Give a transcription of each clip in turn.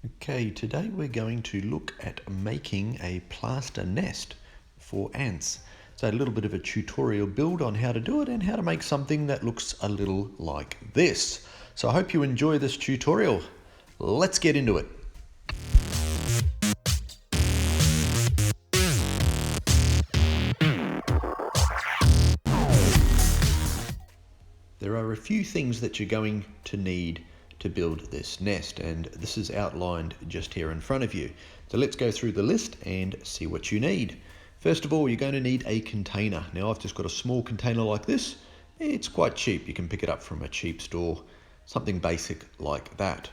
Okay, today we're going to look at making a plaster nest for ants. So a little bit of a tutorial build on how to do it and how to make something that looks a little like this. So I hope you enjoy this tutorial. Let's get into it. There are a few things that you're going to need to build this nest, and this is outlined just here in front of you. So let's go through the list and see what you need. First of all, you're going to need a container. Now I've just got a small container like this. It's quite cheap. You can pick it up from a cheap store, something basic like that.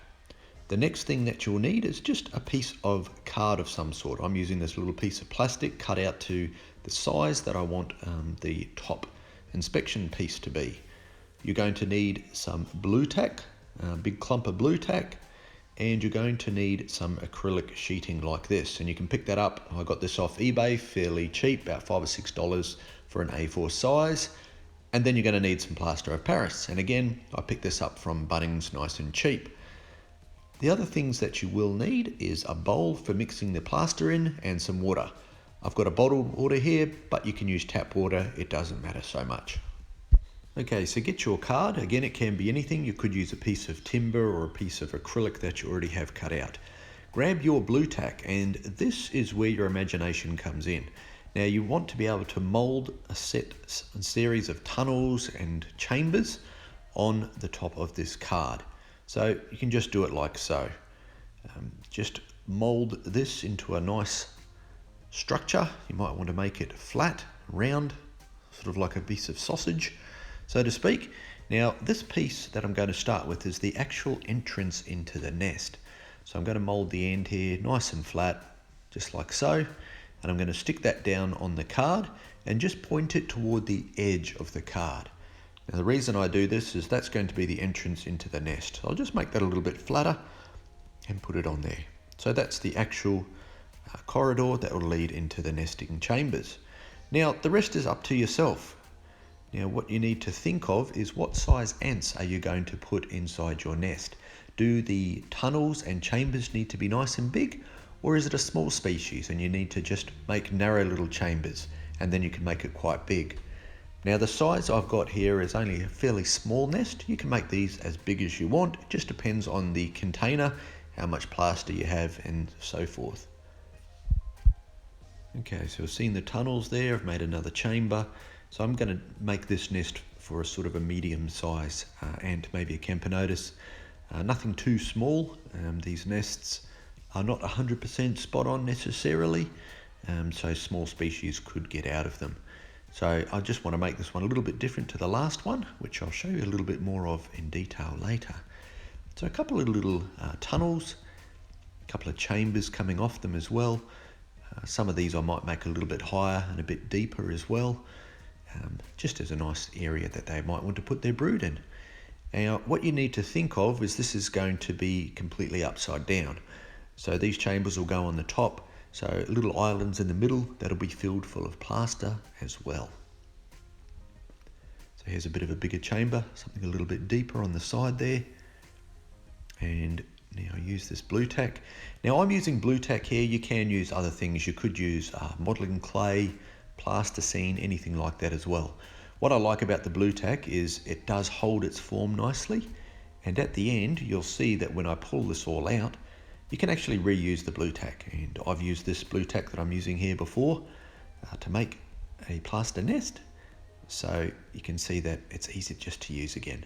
The next thing that you'll need is just a piece of card of some sort. I'm using this little piece of plastic cut out to the size that I want the top inspection piece to be. You're going to need some blue tack, a big clump of blue tack, and you're going to need some acrylic sheeting like this. And you can pick that up. I got this off eBay, fairly cheap, about $5 or $6 for an A4 size. And then you're going to need some plaster of Paris. And again, I picked this up from Bunnings, nice and cheap. The other things that you will need is a bowl for mixing the plaster in and some water. I've got a bottled water here, but you can use tap water. It doesn't matter so much. Okay, so get your card. Again, it can be anything. You could use a piece of timber or a piece of acrylic that you already have cut out. Grab your blue tack, and this is where your imagination comes in. Now, you want to be able to mold a series of tunnels and chambers on the top of this card. So you can just do it like so. Just mold this into a nice structure. You might want to make it flat, round, sort of like a piece of sausage, so to speak. Now, this piece that I'm going to start with is the actual entrance into the nest. So I'm going to mold the end here nice and flat, just like so. And I'm going to stick that down on the card and just point it toward the edge of the card. Now, the reason I do this is that's going to be the entrance into the nest. So I'll just make that a little bit flatter and put it on there. So that's the actual corridor that will lead into the nesting chambers. Now, the rest is up to yourself. Now, what you need to think of is what size ants are you going to put inside your nest? Do the tunnels and chambers need to be nice and big, or is it a small species and you need to just make narrow little chambers and then you can make it quite big? Now, the size I've got here is only a fairly small nest. You can make these as big as you want. It just depends on the container, how much plaster you have, and so forth. Okay, so we've seen the tunnels there. I've made another chamber. So I'm going to make this nest for a sort of a medium size ant, maybe a Camponotus. Nothing too small. These nests are not 100% spot on necessarily, so small species could get out of them. So I just want to make this one a little bit different to the last one, which I'll show you a little bit more of in detail later. So a couple of little tunnels, a couple of chambers coming off them as well. Some of these I might make a little bit higher and a bit deeper as well. Just as a nice area that they might want to put their brood in. Now, what you need to think of is this is going to be completely upside down. So these chambers will go on the top, so little islands in the middle that'll be filled full of plaster as well. So here's a bit of a bigger chamber, something a little bit deeper on the side there. And now I use this blue tack. Now I'm using blue tack here. You can use other things. You could use modelling clay, plasticine, anything like that as well. What I like about the blue tack is it does hold its form nicely, and at the end you'll see that when I pull this all out, you can actually reuse the blue tack. And I've used this blue tack that I'm using here before to make a plaster nest, so you can see that it's easy just to use again.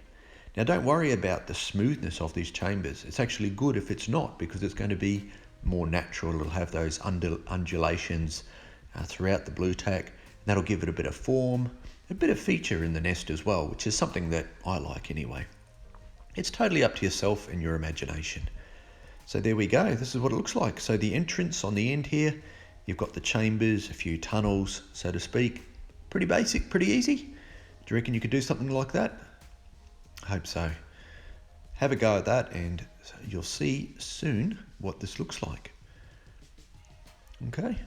Now, don't worry about the smoothness of these chambers. It's actually good if it's not, because it's going to be more natural. It'll have those undulations throughout the blue tack. That'll give it a bit of form, a bit of feature in the nest as well, which is something that I like anyway. It's totally up to yourself and your imagination. So there we go. This is what it looks like. So the entrance on the end here, you've got the chambers, a few tunnels, so to speak. Pretty basic, pretty easy. Do you reckon you could do something like that? I hope so. Have a go at that and you'll see soon what this looks like. Okay.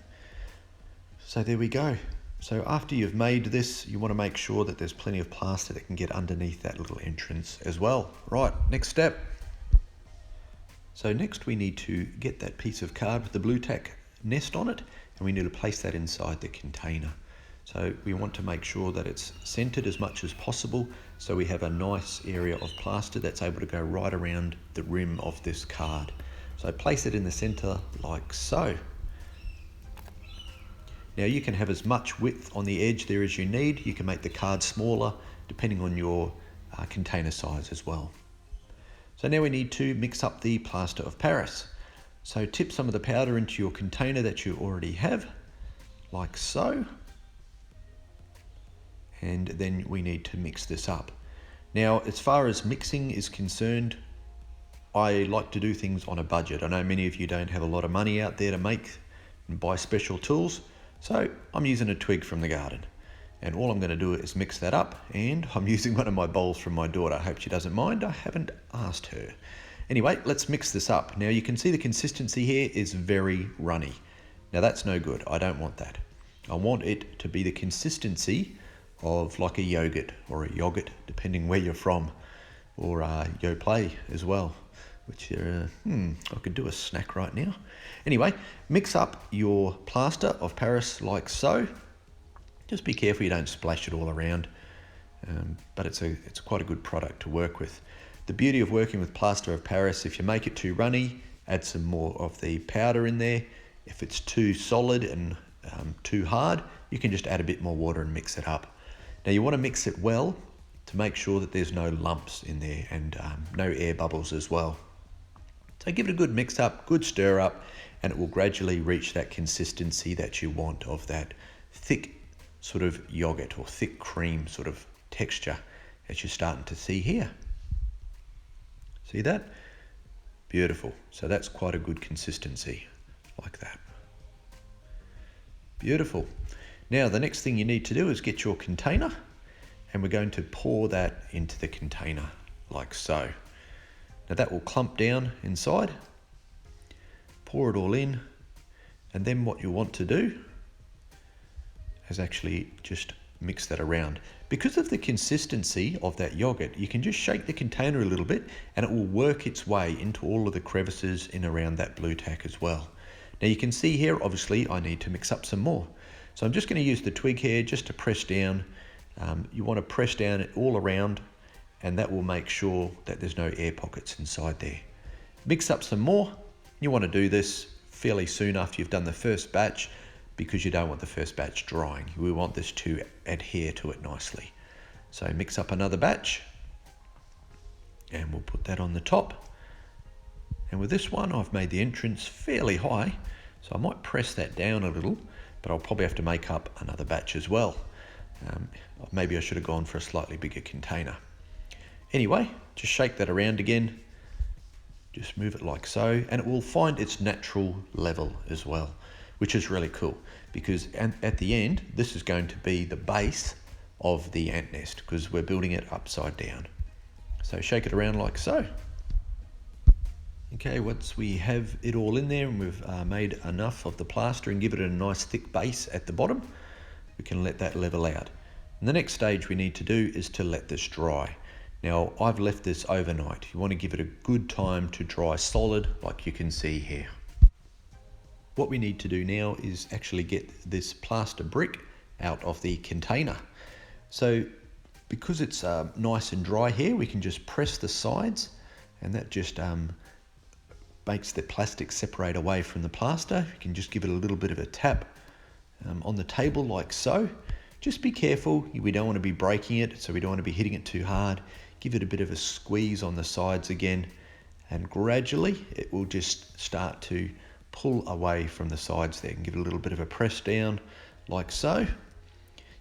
So there we go. So after you've made this, you want to make sure that there's plenty of plaster that can get underneath that little entrance as well. Right, next step. So next we need to get that piece of card with the blue tack nest on it, and we need to place that inside the container. So we want to make sure that it's centered as much as possible, so we have a nice area of plaster that's able to go right around the rim of this card. So place it in the center like so. Now you can have as much width on the edge there as you need. You can make the card smaller depending on your container size as well. So now we need to mix up the plaster of Paris. So tip some of the powder into your container that you already have, like so. And then we need to mix this up. Now, as far as mixing is concerned, I like to do things on a budget. I know many of you don't have a lot of money out there to make and buy special tools, so I'm using a twig from the garden. And all I'm going to do is mix that up, and I'm using one of my bowls from my daughter. I hope she doesn't mind. I haven't asked her. Anyway, let's mix this up. Now you can see the consistency here is very runny. Now that's no good. I don't want that. I want it to be the consistency of like a yogurt or a yogurt, depending where you're from, or Yoplait as well, which I could do a snack right now. Anyway, mix up your plaster of Paris like so. Just be careful you don't splash it all around, but it's quite a good product to work with. The beauty of working with plaster of Paris, if you make it too runny, add some more of the powder in there. If it's too solid and too hard, you can just add a bit more water and mix it up. Now you want to mix it well to make sure that there's no lumps in there and no air bubbles as well. So give it a good mix up, good stir up, and it will gradually reach that consistency that you want of that thick sort of yogurt or thick cream sort of texture that you're starting to see here. See that? Beautiful. So that's quite a good consistency, like that. Beautiful. Now the next thing you need to do is get your container, and we're going to pour that into the container like so. Now that will clump down inside. Pour it all in, and then what you want to do is actually just mix that around. Because of the consistency of that yogurt, you can just shake the container a little bit and it will work its way into all of the crevices in around that blue tack as well. Now you can see here, obviously I need to mix up some more. So I'm just going to use the twig here just to press down. You want to press down it all around, and that will make sure that there's no air pockets inside there. Mix up some more. You want to do this fairly soon after you've done the first batch, because you don't want the first batch drying. We want this to adhere to it nicely. So mix up another batch, and we'll put that on the top. And with this one, I've made the entrance fairly high, so I might press that down a little, but I'll probably have to make up another batch as well. Maybe I should have gone for a slightly bigger container. Anyway, just shake that around again. Just move it like so, and it will find its natural level as well, which is really cool, because at the end, this is going to be the base of the ant nest, because we're building it upside down. So shake it around like so. Okay, once we have it all in there and we've made enough of the plaster and give it a nice thick base at the bottom, we can let that level out. And the next stage we need to do is to let this dry. Now, I've left this overnight. You want to give it a good time to dry solid, like you can see here. What we need to do now is actually get this plaster brick out of the container. So because it's nice and dry here, we can just press the sides, and that just makes the plastic separate away from the plaster. You can just give it a little bit of a tap on the table like so. Just be careful, we don't want to be breaking it, so we don't want to be hitting it too hard. Give it a bit of a squeeze on the sides again, and gradually it will just start to pull away from the sides there. And give it a little bit of a press down like so.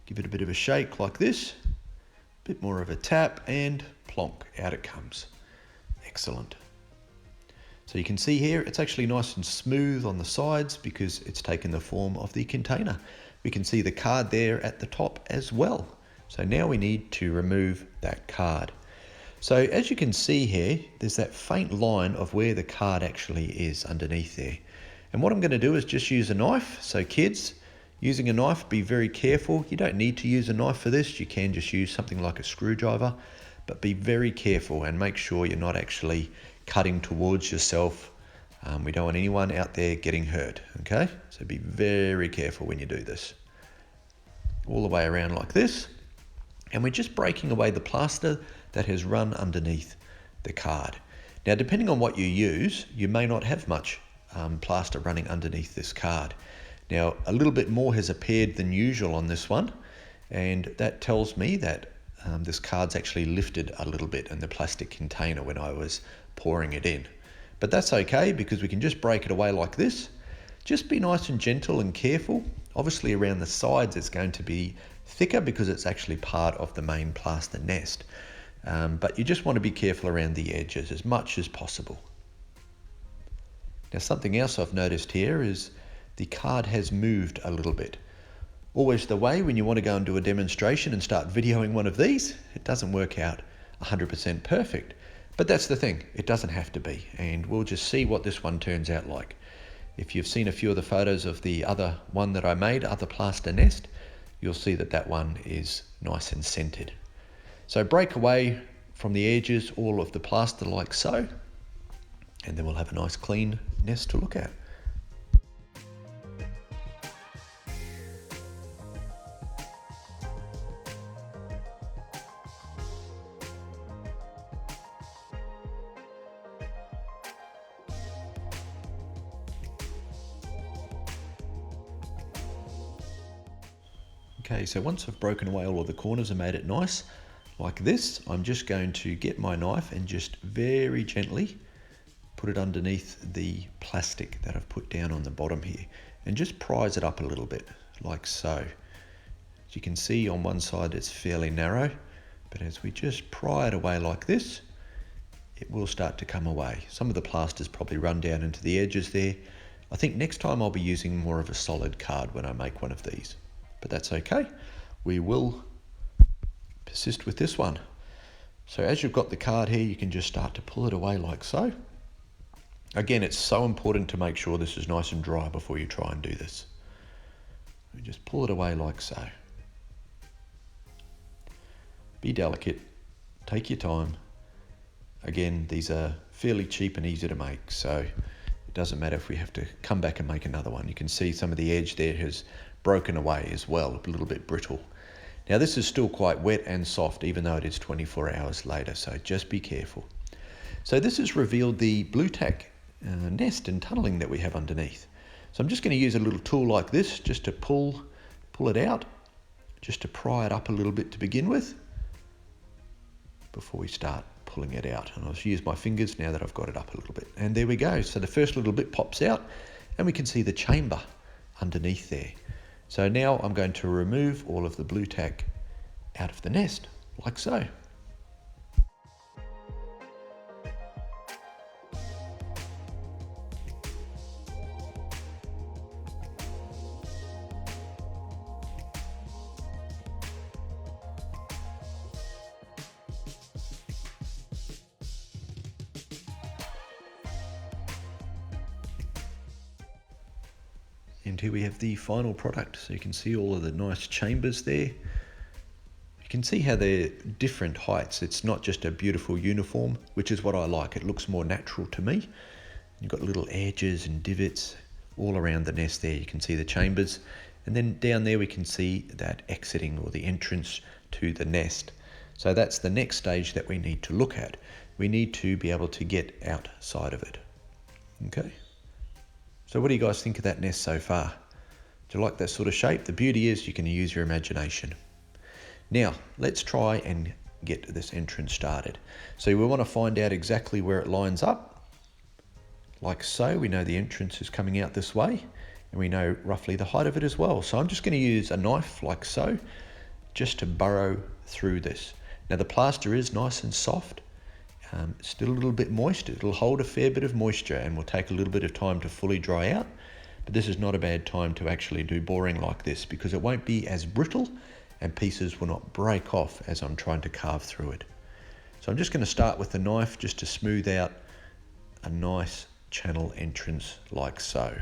Give it a bit of a shake like this, a bit more of a tap, and plonk, out it comes. Excellent. So you can see here, it's actually nice and smooth on the sides because it's taken the form of the container. We can see the card there at the top as well. So now we need to remove that card. So as you can see here, there's that faint line of where the card actually is underneath there. And what I'm going to do is just use a knife. So kids, using a knife, be very careful. You don't need to use a knife for this. You can just use something like a screwdriver, but be very careful and make sure you're not actually cutting towards yourself. We don't want anyone out there getting hurt, okay? So be very careful when you do this. All the way around like this. And we're just breaking away the plaster that has run underneath the card. Now, depending on what you use, you may not have much plaster running underneath this card. Now, a little bit more has appeared than usual on this one, and that tells me that this card's actually lifted a little bit in the plastic container when I was pouring it in. But that's okay, because we can just break it away like this. Just be nice and gentle and careful. Obviously around the sides it's going to be thicker because it's actually part of the main plaster nest. But you just want to be careful around the edges as much as possible. Now, something else I've noticed here is the card has moved a little bit. Always the way when you want to go and do a demonstration and start videoing one of these, it doesn't work out 100% perfect. But that's the thing, it doesn't have to be, and we'll just see what this one turns out like. If you've seen a few of the photos of the other one that I made, other plaster nest, you'll see that that one is nice and centered. So break away from the edges all of the plaster like so, and then we'll have a nice clean nest to look at. Okay, so once I've broken away all of the corners and made it nice, like this, I'm just going to get my knife and just very gently put it underneath the plastic that I've put down on the bottom here, and just prise it up a little bit, like so. As you can see on one side it's fairly narrow, but as we just pry it away like this, it will start to come away. Some of the plaster's probably run down into the edges there. I think next time I'll be using more of a solid card when I make one of these. But that's okay, we will persist with this one. So as you've got the card here, you can just start to pull it away like so. Again, it's so important to make sure this is nice and dry before you try and do this. We just pull it away like so. Be delicate, take your time. Again, these are fairly cheap and easy to make, so it doesn't matter if we have to come back and make another one. You can see some of the edge there has broken away as well, a little bit brittle. Now this is still quite wet and soft, even though it is 24 hours later, so just be careful. So this has revealed the blue tack nest and tunneling that we have underneath. So I'm just going to use a little tool like this just to pull it out, just to pry it up a little bit to begin with, before we start pulling it out. And I'll just use my fingers now that I've got it up a little bit. And there we go. So the first little bit pops out, and we can see the chamber underneath there. So now I'm going to remove all of the blue tack out of the nest, like so. And here we have the final product. So you can see all of the nice chambers there. You can see how they're different heights. It's not just a beautiful uniform, which is what I like. It looks more natural to me. You've got little edges and divots all around the nest there. You can see the chambers. And then down there we can see that exiting or the entrance to the nest. So that's the next stage that we need to look at. We need to be able to get outside of it. Okay. So what do you guys think of that nest so far? Do you like that sort of shape? The beauty is you can use your imagination. Now, let's try and get this entrance started. So we want to find out exactly where it lines up. Like so, we know the entrance is coming out this way, and we know roughly the height of it as well. So I'm just going to use a knife like so, just to burrow through this. Now the plaster is nice and soft. Still a little bit moist. It'll hold a fair bit of moisture and will take a little bit of time to fully dry out, but this is not a bad time to actually do boring like this, because it won't be as brittle and pieces will not break off as I'm trying to carve through it. So I'm just going to start with the knife just to smooth out a nice channel entrance like so.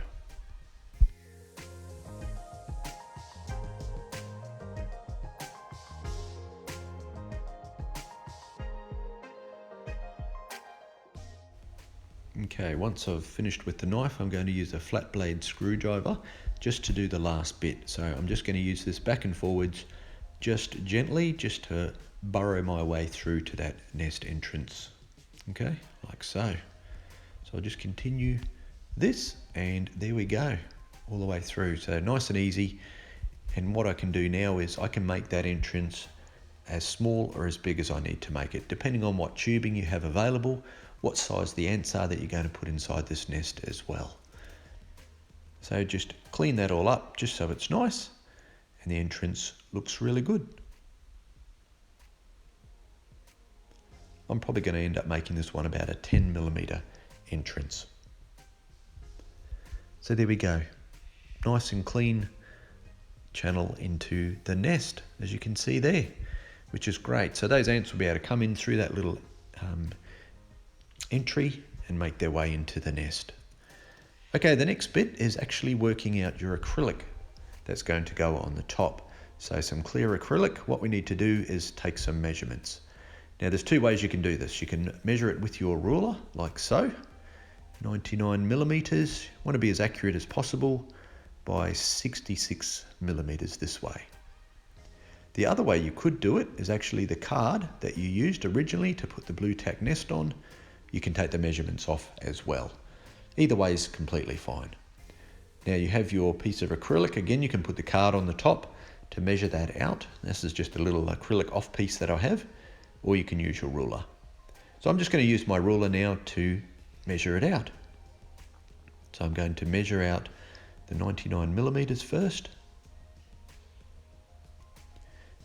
Okay, once I've finished with the knife, I'm going to use a flat blade screwdriver just to do the last bit. So I'm just going to use this back and forwards just gently, just to burrow my way through to that nest entrance. Okay, like so. So I'll just continue this, and there we go, all the way through. So nice and easy. And what I can do now is I can make that entrance as small or as big as I need to make it, depending on what tubing you have available, what size the ants are that you're going to put inside this nest as well. So just clean that all up just so it's nice, and the entrance looks really good. I'm probably going to end up making this one about a 10mm entrance. So there we go, nice and clean channel into the nest, as you can see there, which is great. So those ants will be able to come in through that little entry and make their way into the nest. Okay, the next bit is actually working out your acrylic that's going to go on the top. So some clear acrylic. What we need to do is take some measurements. Now there's two ways you can do this. You can measure it with your ruler like so, 99mm. Want to be as accurate as possible, by 66mm this way. The other way you could do it is actually the card that you used originally to put the blue tack nest on. You can take the measurements off as well. Either way is completely fine. Now you have your piece of acrylic. Again, you can put the card on the top to measure that out. This is just a little acrylic off piece that I have, or you can use your ruler. So I'm just going to use my ruler now to measure it out. So I'm going to measure out the 99mm first.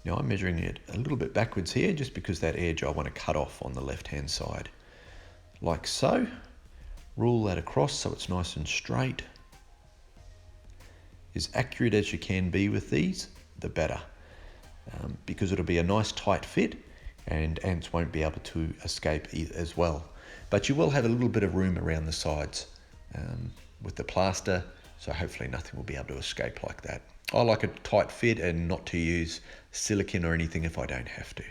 Now I'm measuring it a little bit backwards here, just because that edge I want to cut off on the left hand side. Like so. Rule that across so it's nice and straight. As accurate as you can be with these, the better. Because it'll be a nice tight fit, and ants won't be able to escape as well. But you will have a little bit of room around the sides with the plaster, so hopefully nothing will be able to escape like that. I like a tight fit and not to use silicone or anything if I don't have to.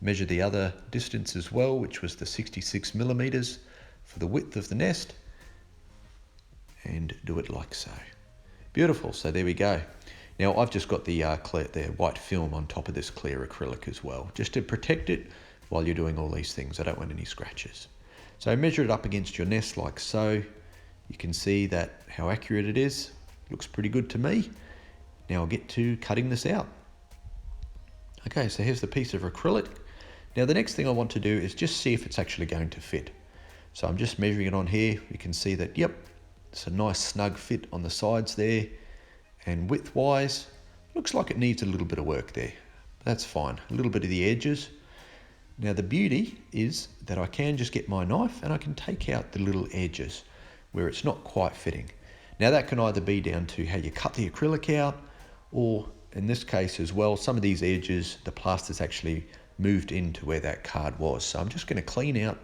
Measure the other distance as well, which was the 66mm for the width of the nest, and do it like so. Beautiful, so there we go. Now I've just got the white film on top of this clear acrylic as well, just to protect it while you're doing all these things. I don't want any scratches. So measure it up against your nest like so. You can see that how accurate it is. Looks pretty good to me. Now I'll get to cutting this out. Okay, so here's the piece of acrylic. Now the next thing I want to do is just see if it's actually going to fit. So I'm just measuring it on here. You can see that, yep, it's a nice snug fit on the sides there. And width-wise, looks like it needs a little bit of work there. That's fine, a little bit of the edges. Now the beauty is that I can just get my knife and I can take out the little edges where it's not quite fitting. Now that can either be down to how you cut the acrylic out, or in this case as well, some of these edges, the plaster's actually moved into where that card was. So I'm just going to clean out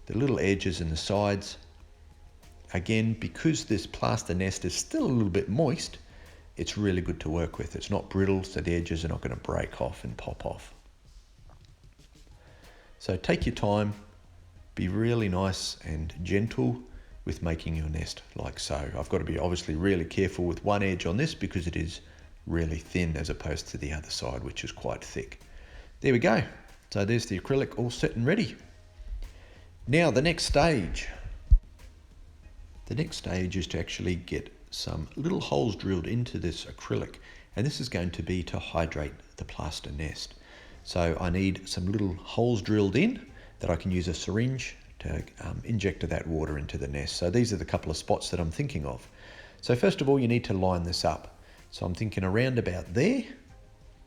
the little edges and the sides. Again, because this plaster nest is still a little bit moist, it's really good to work with. It's not brittle, so the edges are not going to break off and pop off. So take your time, be really nice and gentle with making your nest like so. I've got to be obviously really careful with one edge on this because it is really thin as opposed to the other side, which is quite thick. There we go. So there's the acrylic all set and ready. Now the next stage. The next stage is to actually get some little holes drilled into this acrylic, and this is going to be to hydrate the plaster nest. So I need some little holes drilled in that I can use a syringe to inject that water into the nest. So these are the couple of spots that I'm thinking of. So first of all, you need to line this up. So I'm thinking around about there.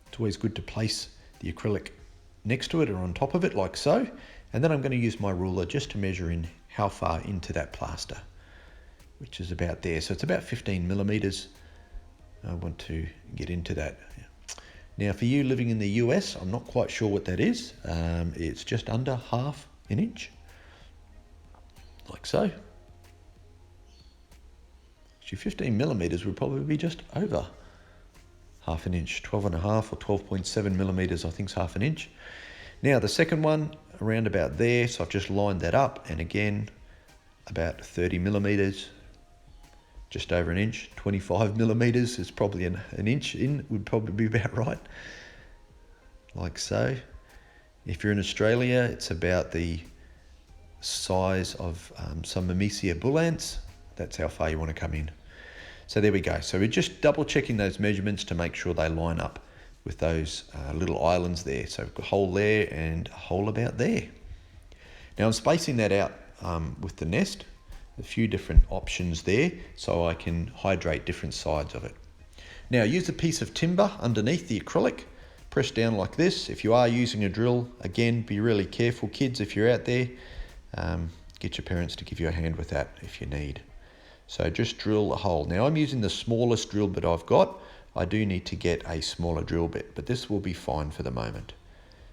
It's always good to place the acrylic next to it or on top of it like so. And then I'm going to use my ruler just to measure in how far into that plaster, which is about there. So it's about 15mm. I want to get into that. Now for you living in the US, I'm not quite sure what that is. It's just under half an inch, like so. Actually 15mm would probably be just over half an inch. 12.5 or 12.7mm I think is half an inch. Now the second one around about there, so I've just lined that up, and again about 30 millimeters, just over an inch. 25 millimeters is probably an inch in, would probably be about right, like so. If you're in Australia, it's about the size of some Mimisia bull ants. That's how far you want to come in. So there we go. So we're just double checking those measurements to make sure they line up with those little islands there. So we've got a hole there and a hole about there. Now I'm spacing that out with the nest, a few different options there, so I can hydrate different sides of it. Now use a piece of timber underneath the acrylic, press down like this. If you are using a drill, again, be really careful, kids, if you're out there. Get your parents to give you a hand with that if you need. So just drill a hole. Now I'm using the smallest drill bit I've got. I do need to get a smaller drill bit, but this will be fine for the moment.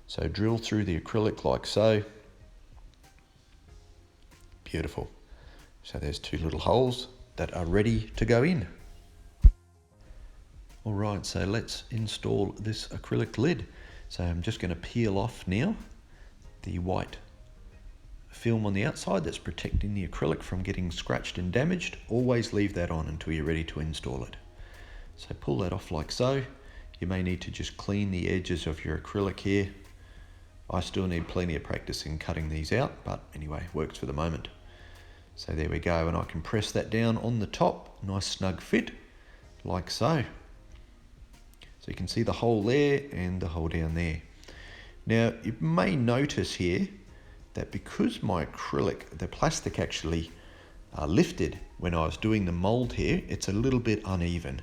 So drill through the acrylic like so. Beautiful. So there's two little holes that are ready to go in. All right, so let's install this acrylic lid. So I'm just going to peel off now the white film on the outside that's protecting the acrylic from getting scratched and damaged. Always leave that on until you're ready to install it. So pull that off like so. You may need to just clean the edges of your acrylic here. I still need plenty of practice in cutting these out, but anyway, works for the moment. So there we go, and I can press that down on the top, nice snug fit, like so. So you can see the hole there and the hole down there. Now you may notice here that because my acrylic, the plastic actually lifted when I was doing the mold here, it's a little bit uneven.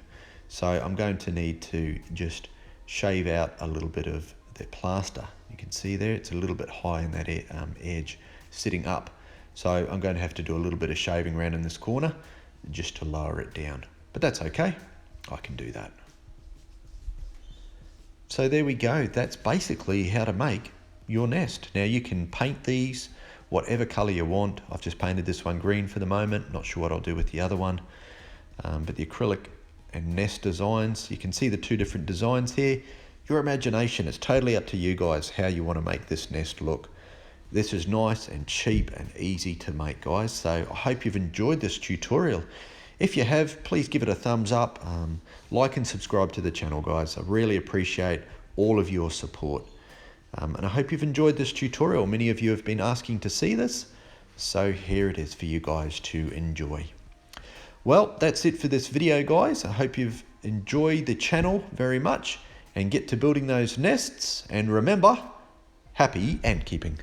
So I'm going to need to just shave out a little bit of the plaster. You can see there, it's a little bit high in that edge, sitting up. So I'm going to have to do a little bit of shaving around in this corner just to lower it down. But that's okay, I can do that. So there we go, that's basically how to make your nest. Now you can paint these whatever color you want. I've just painted this one green for the moment, not sure what I'll do with the other one. But the acrylic and nest designs, you can see the two different designs here. Your imagination is totally up to you guys how you want to make this nest look. This is nice and cheap and easy to make, guys. So I hope you've enjoyed this tutorial. If you have, please give it a thumbs up, like and subscribe to the channel, guys. I really appreciate all of your support. And I hope you've enjoyed this tutorial. Many of you have been asking to see this, so here it is for you guys to enjoy. Well, that's it for this video, guys. I hope you've enjoyed the channel very much and get to building those nests. And remember, happy ant keeping.